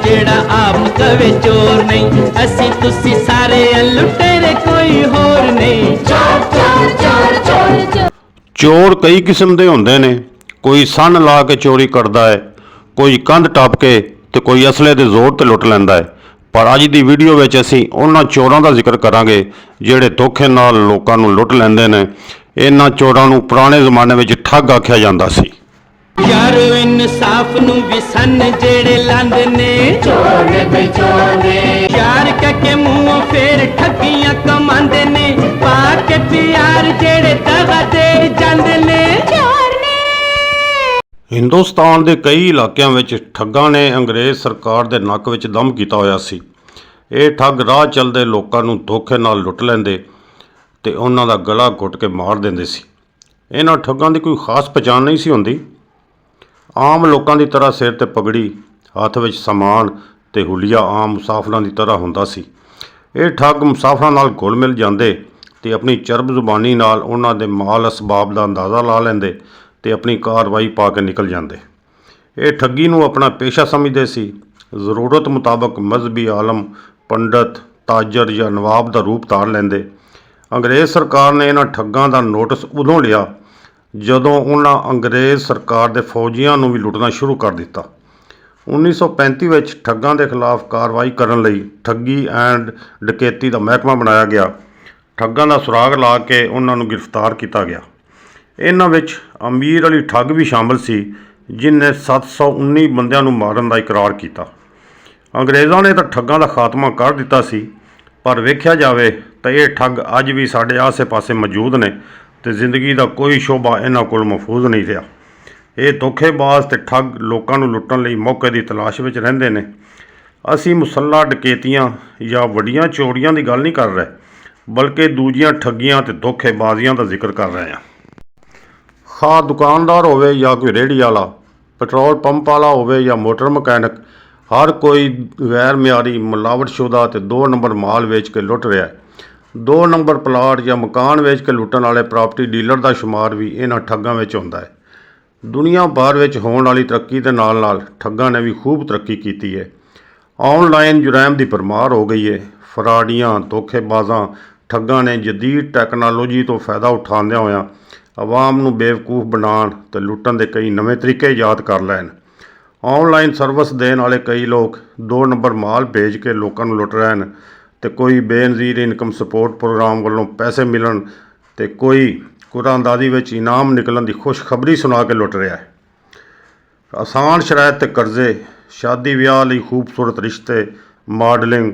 जेड़ा आप कवे चोर नहीं, असी तुसी सारे लुटेरे कोई होर नहीं। चोर चोर चोर चोर चोर। चोर कई किस्म के होंदे ने, कोई सन ला के चोरी करता है, कोई कंध टप के ते कोई असले के जोर ते लुट लैंदा है। पर अज की वीडियो में असी उन्हां चोरां दा जिक्र करांगे जिहड़े धोखे नाल लोकां नूं लुट लैंदे ने। इन्हां चोरां नूं पुराने जमाने में ठग आख्या जांदा सी। यारो इंसाफ नूं भी सन जेड़े लांदे ने, चोर ने भाई चोर ने। यार के मुंहों फेर ठगियां कमांदे ने, पाके प्यार जेड़े दगा दे जांदे ने। हिंदुस्तान के कई इलाकों में ठगां ने अंग्रेज़ सरकार के नक में दम किया होया सी। ये ठग राह चलते लोगों नूं धोखे नाल लुट लैंदे ते उन्हां दा गला घुट के मार देंदे सी। इन्हां ठगां दी कोई खास पहचान नहीं सी हुंदी। आम लोगों की तरह सिर ते पगड़ी, हथ विच समान ते हुलिया आम मुसाफिरां की तरह हुंदा सी। ये ठग मुसाफिरां नाल घुल मिल जांदे ते अपनी चरब जुबानी नाल उन्हां दे माल असबाब का अंदाज़ा ला लैंदे ते अपनी कार्रवाई पा के निकल जाते। ये ठगी नूं अपना पेशा समझते सी। जरूरत मुताबक मजहबी आलम, पंडित, ताजर या नवाब का रूप धार लेंदे। अंग्रेज़ सरकार ने इन्हां ठगां का नोटिस उदों लिया जदों उन्हां अंग्रेज़ सरकार के फौजियां नूं भी लुटना शुरू कर दिता। 1935 में ठगां के खिलाफ कार्रवाई करने लई ठगी एंड डकैती का महकमा बनाया गया। ठगां का सुराग ला के उन्हां नूं गिरफ्तार किया गया। इन्हां विच अमीर अली ठग भी शामिल सी, जिन्हें 719 बंदियां नूं मारन का इकरार किया। अंग्रेज़ों ने तो ठगां का खात्मा कर दिता सी, पर वेख्या जाए तो ये ठग अज भी साडे आसे पासे मौजूद ने ते जिंदगी का कोई शोभा इन्हां कोल महफूज नहीं रहा। ये धोखेबाज ते ठग लोकां नूं लुट्टण लई मौके की तलाश में रहिंदे ने। असीं मुसल्ला डकैतियां या वड्डियां चोरियां की गल नहीं कर रहे, बल्कि दूजियां ठगियां ते धोखेबाजियां का जिक्र कर रहे हैं। खा दुकानदार होवे या कोई रेहड़ी वाला, पेट्रोल पंप वाला होवे या मोटर मकैनिक, हर कोई गैर म्यारी मिलावटशुदा ते 2 नंबर माल वेच के लुट रहा है। 2 नंबर प्लाट या मकान वेच के लुटन वाले प्रॉपर्टी डीलर का शुमार भी इन्हां ठगां विच हुंदा है। दुनिया भर विच होण वाली तरक्की के नाल नाल ठगां ने भी खूब तरक्की की है। ऑनलाइन जुराइम की भरमार हो गई है। फराडियां, धोखेबाजां, ठगां ने जदीद टैक्नोलॉजी तो फायदा उठाउंदियां होइयां आवाम नूं बेवकूफ बनाउण ते लुट्टण के कई नवे तरीके ईजाद कर लैन। ऑनलाइन सर्विस देण वाले कई लोग 2 नंबर माल भेज के लोकां नूं लुट रहे हैं ते कोई बेनज़ीर इनकम सपोर्ट प्रोग्राम वालों पैसे मिलन ते कोई कुरानदाजी विच इनाम निकलन की खुशखबरी सुना के लुट रहा है। आसान शराइत ते कर्जे, शादी ब्याह लई खूबसूरत रिश्ते, मॉडलिंग,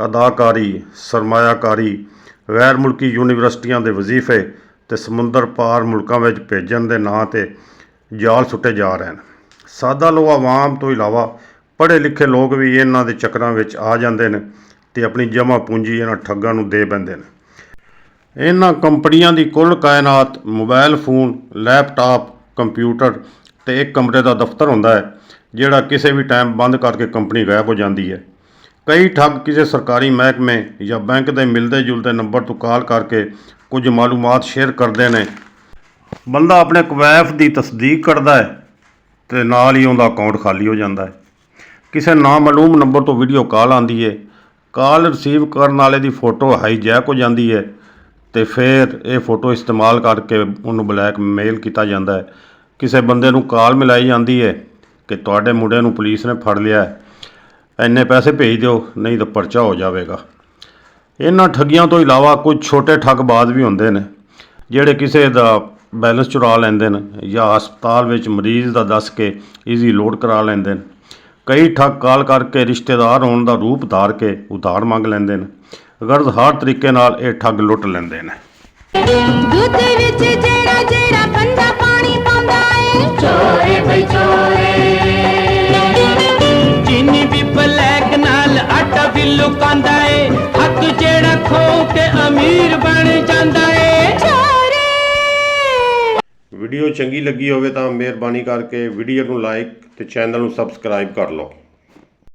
अदाकारी, सरमायाकारी, गैर मुल्की यूनीवर्सिटियां के वजीफे ते समुंदर पार मुल्कां विच भेजण दे नां ते जाल सुट्टे जा रहे हैं। सादा लोग आवाम तो इलावा पढ़े लिखे लोग भी इन्हां दे चक्करां विच आ जांदे ने ते अपनी जमा पूंजी इन्हां ठगां नूं दे पैंदे ने। इन्हां कंपनियां दी कुल कायनात मोबाइल फोन, लैपटॉप, कंप्यूटर ते एक कमरे का दफ्तर हुंदा है, जिहड़ा किसी भी टाइम बंद करके कंपनी गायब हो जाती है। कई ठग किसी सरकारी महकमे या बैंक के मिलते जुलते नंबर तो कॉल करके कुछ मालूमात शेयर करते हैं। बंदा अपने कवैफ की तस्दीक करता है तो नाल ही उनका अकाउंट खाली हो जाता है। किसी नामालूम नंबर तो वीडियो कॉल आती है। कॉल रिसीव करने वाले की फ़ोटो हाईजैक हो जाती है तो फिर ये फ़ोटो इस्तेमाल करके उन्होंने ब्लैकमेल किया जाता है। किसी बंदे नूं कॉल मिलाई जाती है कि तुहाडे मुंडे नूं पुलिस ने फड़ लिया है, इन्ने पैसे भेज दो नहीं तो परचा हो जाएगा। इन्हां ठगियां तो इलावा कुछ छोटे ठगबाज भी होंदे ने, जिहड़े किसी दा बैलेंस चुरा लैंदे ने या हस्पताल विच मरीज़ दा दस के ईजी लोड करा लैंदे ने। कई ठग कॉल करके रिश्तेदार होने का रूप धार के उधार मंग लैंदे ने। गर्ज हर तरीके नाल ये ठग लुट लैंदे ने। दूध विच जेड़ा जेड़ा बंदा पानी पांदा है, चोरे भाई चोरे। चीनी भी ब्लैक नाल आटा भी लुकांदा है, हक जेड़ा खो के अमीर बन जांदा है। वीडियो चंगी लगी होवे तां मेहरबानी करके वीडियो नूं लाइक ते चैनल नूं सबसक्राइब कर लो।